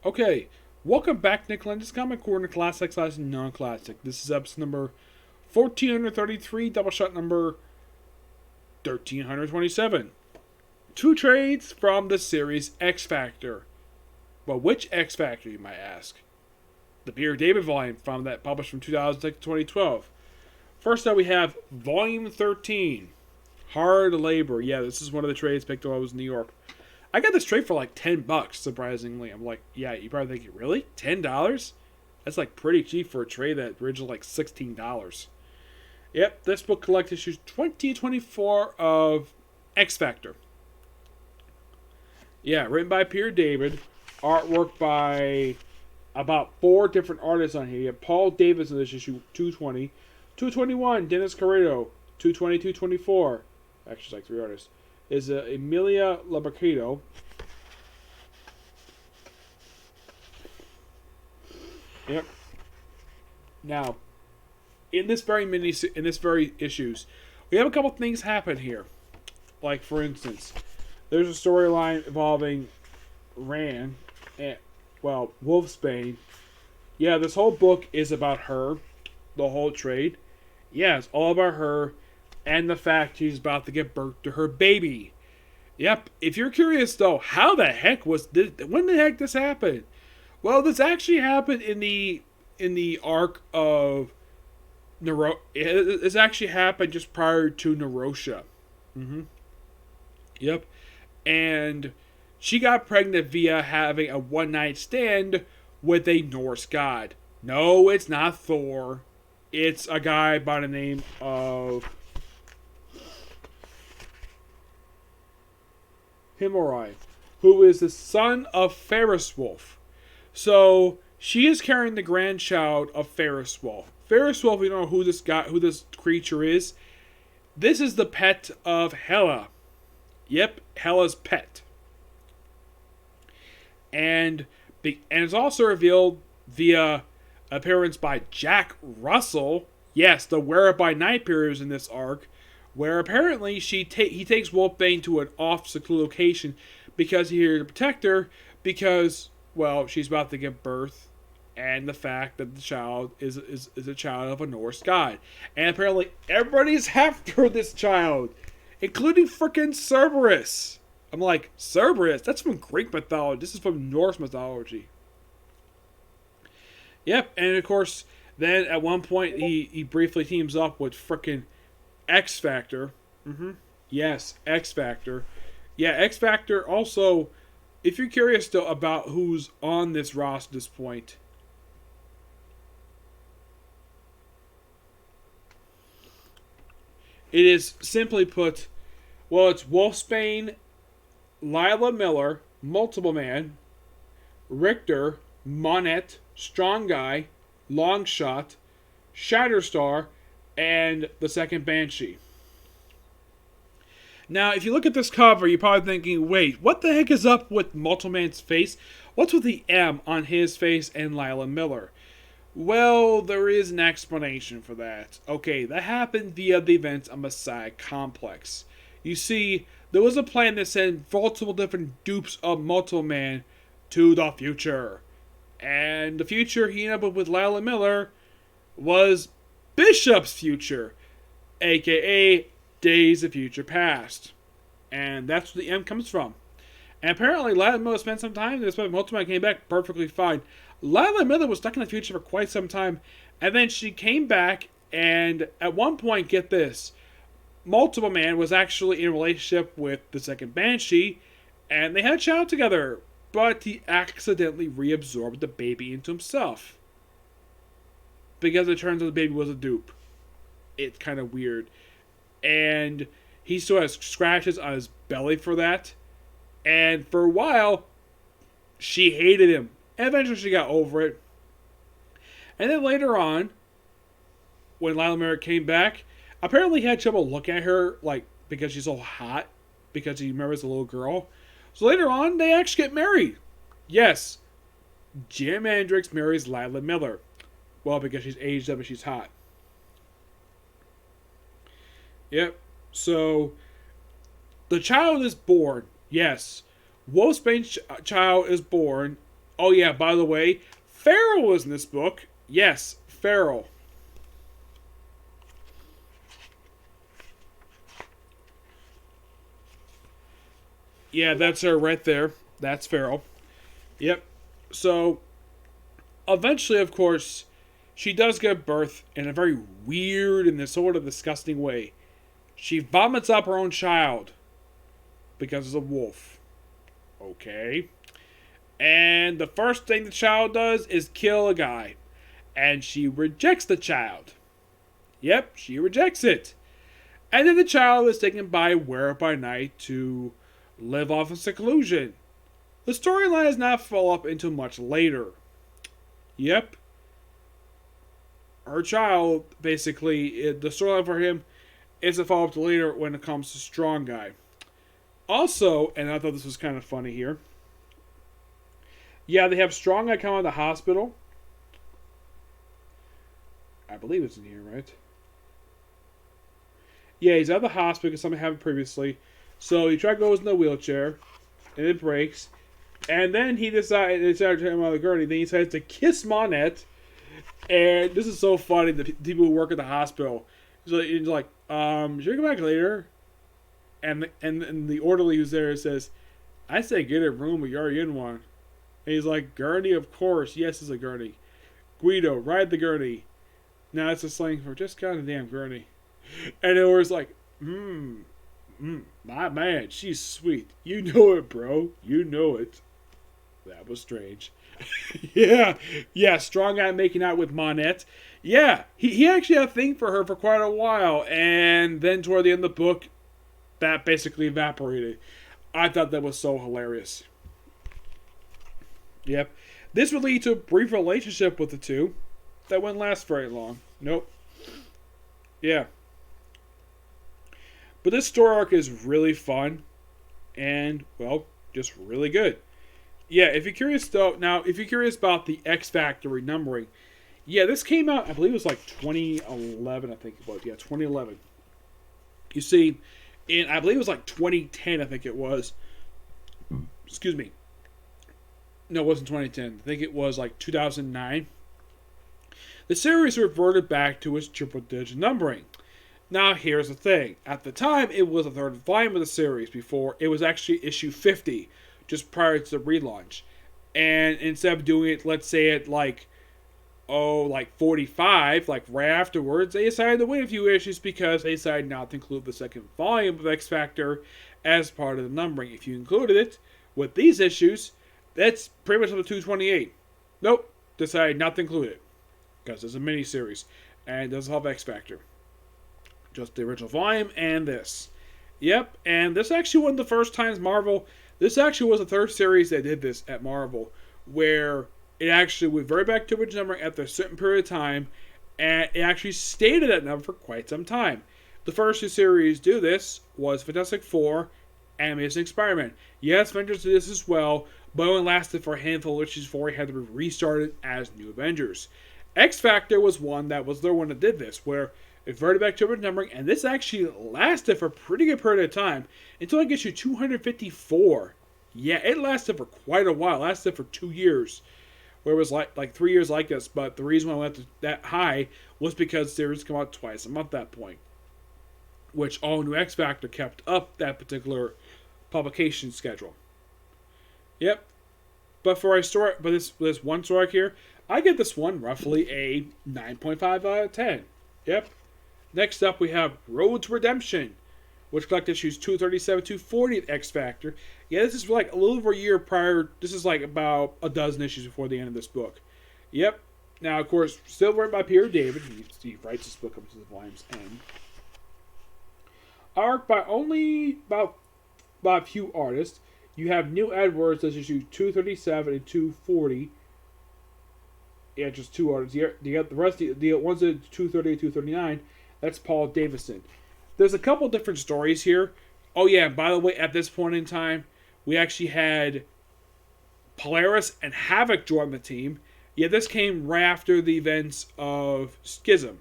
Okay, welcome back, Nick Lenz, Comic Corner, Classic slash Non-Classic. This is episode number 1433, Doubleshot number 1327. Two trades from the series XFactor. Well, which XFactor, you might ask? The Peter David volume from that published from 2006 to 2012. First up, we have Volume 13, Hard Labor. Yeah, this is one of the trades picked up when I was in New York. I got this trade for like $10, surprisingly. I'm like, yeah, you probably think, really? $10? That's like pretty cheap for a trade that originally like $16. Yep, this book collects issues 2024 of XFactor. Yeah, written by Peter David, artwork by about 4 different artists on here. You have Paul Davis in this issue 220, 221, Dennis Carrero, 220, 224. Actually, it's like 3 artists. Is Emilia Labarcado. Yep. Now, in this very issues, we have a couple things happen here. Like, for instance, there's a storyline involving Ran, and, well, Wolfsbane. Yeah, this whole book is about her, the whole trade. Yeah, it's all about her and the fact she's about to give birth to her baby. Yep, if you're curious though, how the heck was this, when the heck this happened? Well, this actually happened in the arc of It's actually happened just prior to Nerotia. Yep. And she got pregnant via having a one-night stand with a Norse god. No, it's not Thor. It's a guy by the name of Himori, who is the son of Ferris Wolf. So she is carrying the grandchild of Ferris Wolf. Ferris Wolf, you know who this creature is. This is the pet of Hela. Yep, Hela's pet. And it's also revealed via appearance by Jack Russell. Yes, the Werewolf-by-Night period in this arc, where apparently he takes Wolfbane to an off-secluded location because he's here to protect her, because, well, she's about to give birth, and the fact that the child is a child of a Norse god. And apparently everybody's after this child, including frickin' Cerberus. I'm like, Cerberus? That's from Greek mythology. This is from Norse mythology. Yep, and of course, then at one point he briefly teams up with frickin' XFactor. Yes, XFactor. Yeah, XFactor also, if you're curious still about who's on this roster at this point, it is simply put, well, it's Wolfsbane, Lila Miller, Multiple Man, Richter, Monet, Strong Guy, Longshot, Shatterstar, and the second Banshee. Now, if you look at this cover, you're probably thinking, wait, what the heck is up with Multiple Man's face? What's with the M on his face and Lila Miller? Well, there is an explanation for that. Okay, that happened via the events of Messiah Complex. You see, there was a plan to send multiple different dupes of Multiple Man to the future. And the future he ended up with Lila Miller was Bishop's future, aka Days of Future Past. And that's where the M comes from. And apparently Lila Miller spent some time, despite Multiple Man came back perfectly fine. Lila Miller was stuck in the future for quite some time, and then she came back, and at one point, get this, Multiple Man was actually in a relationship with the second Banshee, and they had a child together, but he accidentally reabsorbed the baby into himself. Because it turns out the baby was a dupe. It's kind of weird. And he still has scratches on his belly for that. And for a while, she hated him. And eventually she got over it. And then later on, when Lila Miller came back, apparently he had trouble looking at her, like, because she's so hot. Because he remembers a little girl. So later on, they actually get married. Yes, Jim Hendricks marries Lila Miller. Well, because she's aged up and she's hot. Yep. So, the child is born. Yes. Wolfsbane's child is born Oh yeah, by the way, Farrell was in this book. Yes, Farrell. Yeah, that's her right there. That's Farrell. Yep. So, eventually, of course, she does give birth in a very weird and sort of disgusting way. She vomits up her own child because it's a wolf. Okay. And the first thing the child does is kill a guy. And she rejects the child. Yep, she rejects it. And then the child is taken by Werewolf-by-Night to live off of seclusion. The storyline does not fall up until much later. Yep. Her child, basically, the storyline for him is to follow up to later when it comes to Strong Guy. Also, and I thought this was kind of funny here. Yeah, they have Strong Guy come out of the hospital. I believe it's in here, right? Yeah, he's out of the hospital because something happened previously. So he goes in the wheelchair, and it breaks. And then he decided to take him out of the gurney. Then he decides to kiss Monette. And this is so funny. The people who work at the hospital, he's like, should we come back later? And the orderly who's there says, I say get a room, but you're already in one. And he's like, gurney, of course. Yes, it's a gurney. Guido, ride the gurney. Now it's a slang for just kind of damn gurney. And it was like, my man, she's sweet. You know it, bro. You know it. That was strange. yeah, Strong Guy making out with Monette. Yeah, he actually had a thing for her for quite a while, and then toward the end of the book, that basically evaporated. I thought that was so hilarious. Yep. This would lead to a brief relationship with the two that wouldn't last very long. Nope. Yeah. But this story arc is really fun and, well, just really good. Yeah, if you're curious though, now if you're curious about the XFactor renumbering, yeah, this came out, I believe it was like 2011, I think it was. Yeah, 2011. You see, I believe it was like 2010, I think it was. Excuse me. No, it wasn't 2010. I think it was like 2009. The series reverted back to its triple-digit numbering. Now, here's the thing. At the time, it was the third volume of the series before it was actually issue 50, just prior to the relaunch. And instead of doing it, let's say at like 45, like right afterwards, they decided to wait a few issues because they decided not to include the second volume of XFactor as part of the numbering. If you included it with these issues, that's pretty much up to 228. Nope, decided not to include it because it's a mini-series and it doesn't have XFactor. Just the original volume and this. Yep, and this actually wasn't the first times Marvel. This actually was the third series that did this at Marvel, where it actually went very back to original number after a certain period of time, and it actually stayed at that number for quite some time. The first two series do this was Fantastic Four and Amazing Spider-Man. Yes, Avengers did this as well, but it only lasted for a handful of issues before it had to be restarted as New Avengers. XFactor was one that was the one that did this, where it reverted back to original numbering, and this actually lasted for a pretty good period of time until I get you 254. Yeah, it lasted for quite a while. It lasted for 2 years, where it was like 3 years like this. But the reason why I went that high was because series come out twice a month at that point, which all new XFactor kept up that particular publication schedule. Yep. But for a story, but this one story here, I get this one roughly a 9.5 out of 10. Yep. Next up, we have Road to Redemption, which collect issues 237 to 240 at XFactor. Yeah, this is like a little over a year prior. This is like about a dozen issues before the end of this book. Yep. Now, of course, still written by Peter David. He writes this book up to the volume's end. Art by only about a few artists. You have Neil Edwards, that's issue 237 and 240. Yeah, just two artists. The rest, the ones at 230 and 239, that's Paul Davison. There's a couple different stories here. Oh yeah, and by the way, at this point in time, we actually had Polaris and Havoc join the team. Yeah, this came right after the events of Schism,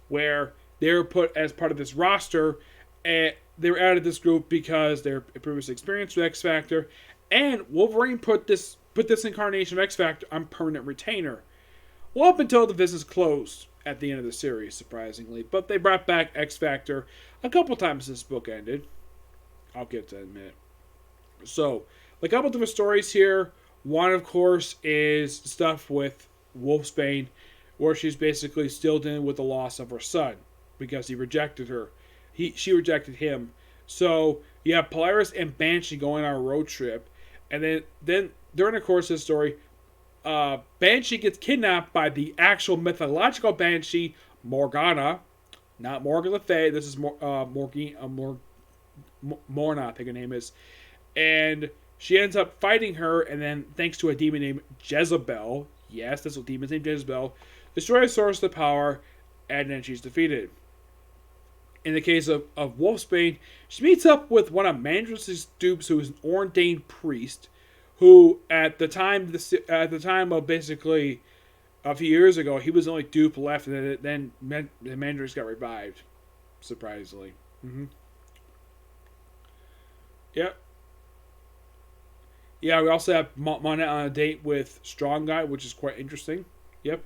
where they were put as part of this roster, and they were added to this group because their previous experience with XFactor, and Wolverine put this put this incarnation of XFactor on permanent retainer. Well, up until the business closed at the end of the series, surprisingly. But they brought back XFactor a couple times since this book ended. I'll get to that in a minute. So, a couple different stories here. One, of course, is stuff with Wolfsbane, where she's basically still dealing with the loss of her son because he rejected her. She rejected him. So you have Polaris and Banshee going on a road trip, and then during the course of the story, Banshee gets kidnapped by the actual mythological Banshee, Morgana, not Morgan Le Fay. This is Morna, I think her name is, and she ends up fighting her, and then thanks to a demon named Jezebel, yes, that's what demon's named Jezebel, destroys source of power, and then she's defeated. In the case of Wolfsbane, she meets up with one of Mandrus's dupes, who is an ordained priest, who at the time of basically a few years ago, he was the only dupe left, and then Mandrus got revived, surprisingly. Yep. Yeah, we also have Monet on a date with Strong Guy, which is quite interesting. Yep.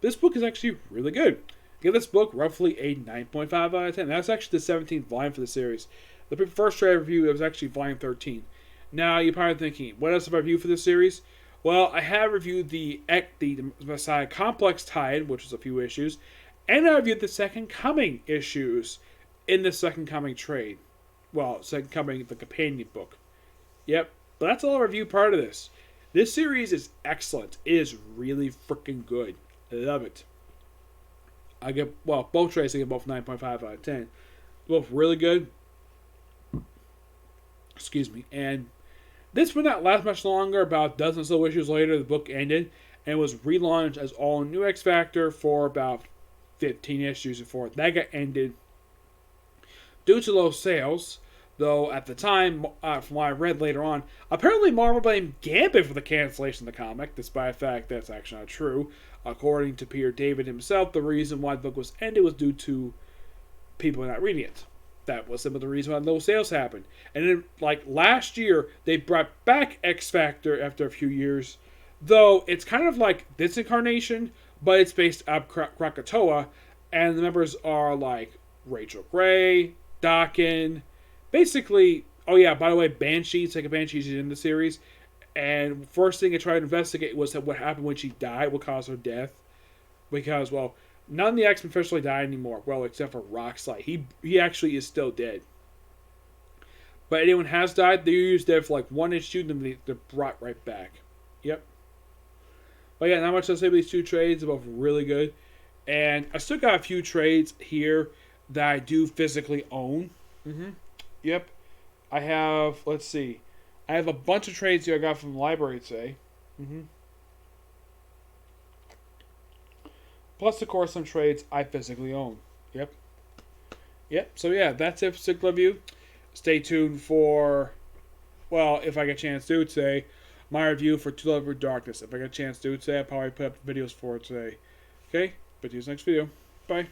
This book is actually really good. Give this book roughly a 9.5 out of 10. That's actually the 17th volume for the series. The first trade review, it was actually volume 13. Now, you're probably thinking, what else have I reviewed for this series? Well, I have reviewed the Messiah Complex Tide, which was a few issues, and I reviewed the Second Coming issues in the Second Coming trade. Well, Second Coming, the companion book. Yep. But that's all I reviewed part of this. This series is excellent. It is really freaking good. I love it. I give, well, both trades I give both 9.5 out of 10. Both really good. Excuse me. And this would not last much longer. About a dozen or so issues later, the book ended and was relaunched as all new XFactor for about 15 issues before that got ended. Due to low sales, though at the time, from what I read later on, apparently Marvel blamed Gambit for the cancellation of the comic, despite the fact that's actually not true. According to Peter David himself, the reason why the book was ended was due to people not reading it. That was some of the reason why low sales happened. And then, like last year, they brought back XFactor after a few years, though it's kind of like this incarnation, but it's based out of Krakatoa, and the members are like Rachel Gray, Dakin, basically. Oh yeah, by the way, Banshee, Second Banshee's in the series. And first thing I tried to investigate was that what happened when she died, what caused her death. Because, well, none of the X-Men officially died anymore. Well, except for Rockslide. He actually is still dead. But anyone has died, they're usually dead for like one issue, then they're brought right back. Yep. But yeah, not much to say about these two trades. They're both really good. And I still got a few trades here that I do physically own. Yep. I have, let's see. I have a bunch of trades here I got from the library today. Plus, of course, some trades I physically own. Yep. So, yeah, that's it for Cyclo Review. Stay tuned for, well, if I get a chance to do it today, my review for Two Levels of Darkness. If I get a chance to do it today, I'll probably put up videos for it today. Okay? But see you next video. Bye.